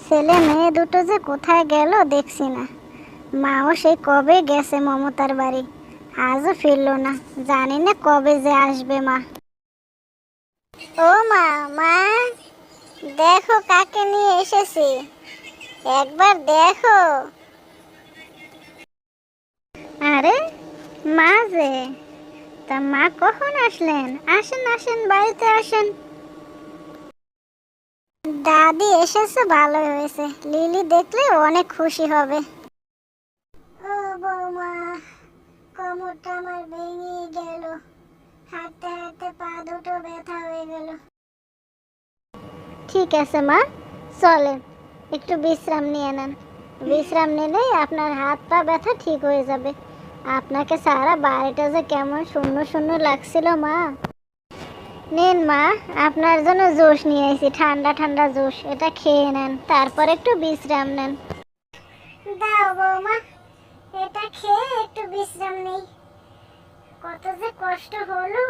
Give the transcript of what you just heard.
ছেলে মেয়ে দুটো যে কোথায় গেল দেখছি না। মাও সেই কবে গেছে মমতার বাড়ি, আজও ফিরলো না। জানি না কবে যে আসবে মা। ও মা, মা দেখো কাকে নিয়ে এসেছি, একবার দেখো। আরে মা যে, তা মা কখন আসলেন? আসেন আসেন, বাড়িতে আসেন। দাদি এসেছে, ভালো হয়েছে। লিলি দেখলে অনেক খুশি হবে। ও বৌমা, কোমরটা আমার ভেঙে গেল, হাঁটতে হাঁটতে পা দুটো ব্যথা হয়ে গেল। ঠিক আছে মা, চলেন একটু বিশ্রাম নিয়ে নেন। বিশ্রাম নিলেই আপনার হাত পা ব্যথা ঠিক হয়ে যাবে। আপনাকে সারা বাড়িটা যে কেমন শূন্য শূন্য লাগছিল মা। নিন মা, আপনার জন্য জুস নিয়ে এসেছি, ঠান্ডা ঠান্ডা জুস। এটা খেয়ে নেন, তারপর একটু বিশ্রাম নেন। দাও বৌমা, এটা খেয়ে একটু বিশ্রাম নেই। কত যে কষ্ট হলো।